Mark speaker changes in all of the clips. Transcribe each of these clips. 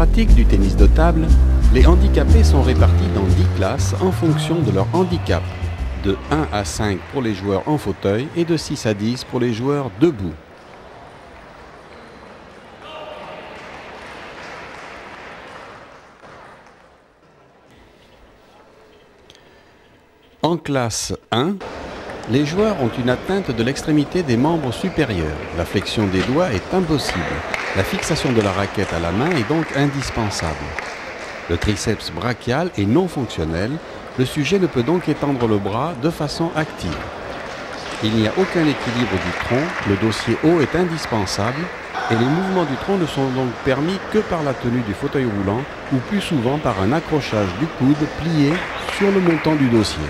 Speaker 1: pratique du tennis de table, les handicapés sont répartis dans 10 classes en fonction de leur handicap, de 1 à 5 pour les joueurs en fauteuil et de 6 à 10 pour les joueurs debout. En classe 1, les joueurs ont une atteinte de l'extrémité des membres supérieurs. La flexion des doigts est impossible. La fixation de la raquette à la main est donc indispensable. Le triceps brachial est non fonctionnel. Le sujet ne peut donc étendre le bras de façon active. Il n'y a aucun équilibre du tronc. Le dossier haut est indispensable et les mouvements du tronc ne sont donc permis que par la tenue du fauteuil roulant ou plus souvent par un accrochage du coude plié sur le montant du dossier.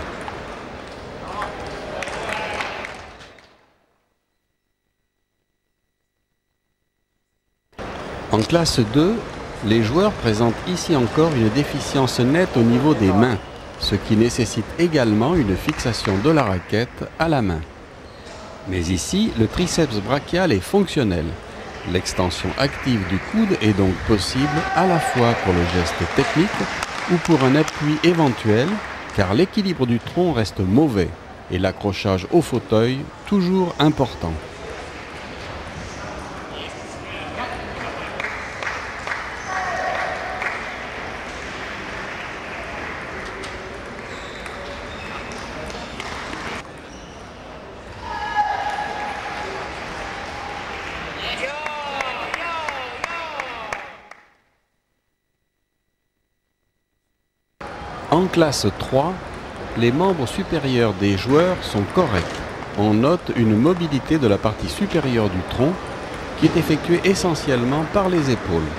Speaker 1: En classe 2, les joueurs présentent ici encore une déficience nette au niveau des mains, ce qui nécessite également une fixation de la raquette à la main. Mais ici, le triceps brachial est fonctionnel. L'extension active du coude est donc possible à la fois pour le geste technique ou pour un appui éventuel, car l'équilibre du tronc reste mauvais et l'accrochage au fauteuil toujours important. En classe 3, les membres supérieurs des joueurs sont corrects. On note une mobilité de la partie supérieure du tronc qui est effectuée essentiellement par les épaules.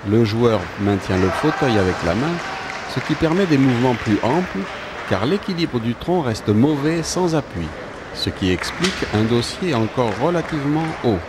Speaker 1: Le joueur maintient le fauteuil avec la main, ce qui permet des mouvements plus amples car l'équilibre du tronc reste mauvais sans appui, ce qui explique un dossier encore relativement haut.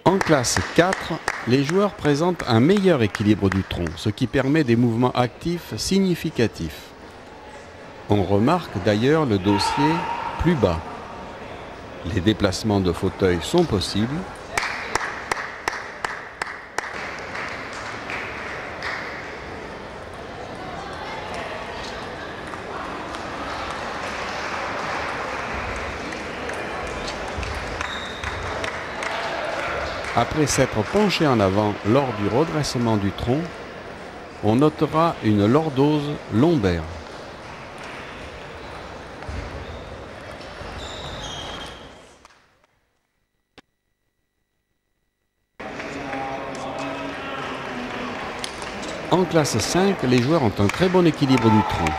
Speaker 1: En classe 4, les joueurs présentent un meilleur équilibre du tronc, ce qui permet des mouvements actifs significatifs. On remarque d'ailleurs le dossier plus bas. Les déplacements de fauteuil sont possibles. Après s'être penché en avant lors du redressement du tronc, on notera une lordose lombaire. En classe 5, les joueurs ont un très bon équilibre du tronc.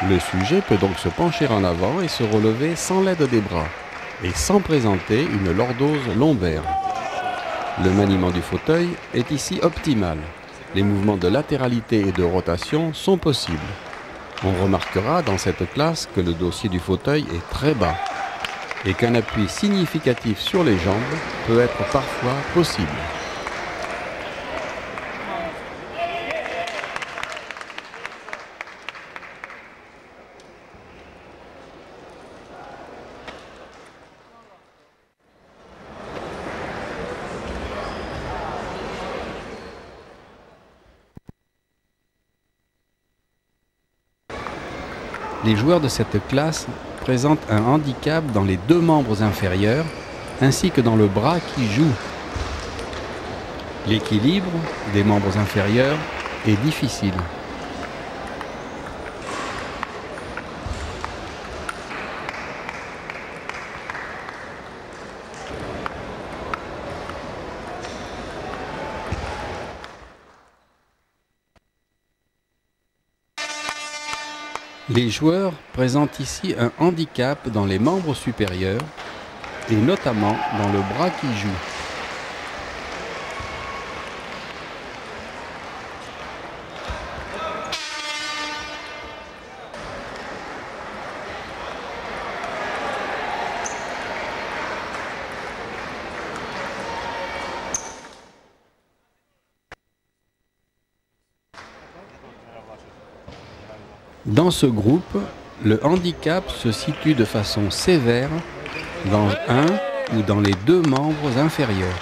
Speaker 1: Le sujet peut donc se pencher en avant et se relever sans l'aide des bras, et sans présenter une lordose lombaire. Le maniement du fauteuil est ici optimal. Les mouvements de latéralité et de rotation sont possibles. On remarquera dans cette classe que le dossier du fauteuil est très bas et qu'un appui significatif sur les jambes peut être parfois possible. Les joueurs de cette classe présentent un handicap dans les deux membres inférieurs ainsi que dans le bras qui joue. L'équilibre des membres inférieurs est difficile. Les joueurs présentent ici un handicap dans les membres supérieurs et notamment dans le bras qui joue. Dans ce groupe, le handicap se situe de façon sévère dans un ou dans les deux membres inférieurs.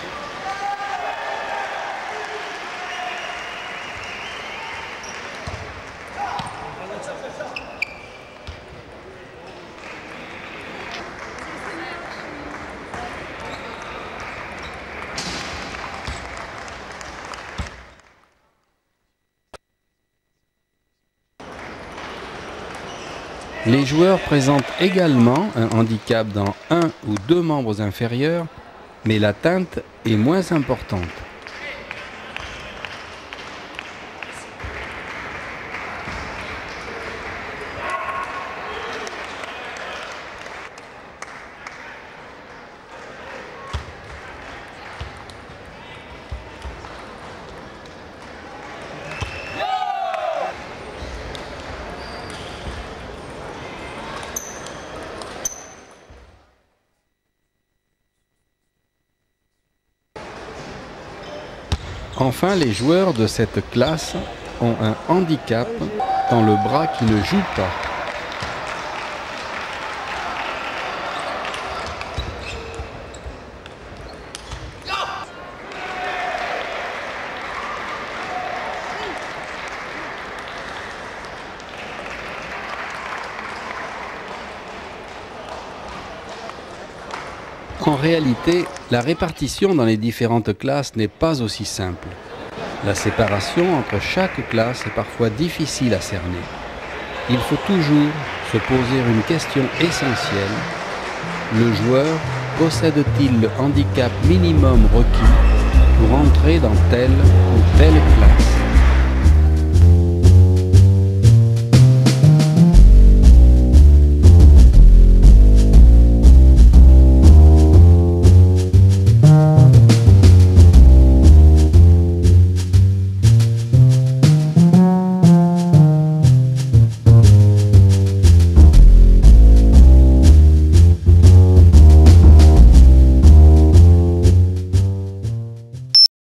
Speaker 1: Les joueurs présentent également un handicap dans un ou deux membres inférieurs, mais l'atteinte est moins importante. Enfin, les joueurs de cette classe ont un handicap dans le bras qui ne joue pas. En réalité, la répartition dans les différentes classes n'est pas aussi simple. La séparation entre chaque classe est parfois difficile à cerner. Il faut toujours se poser une question essentielle. Le joueur possède-t-il le handicap minimum requis pour entrer dans telle ou telle classe ?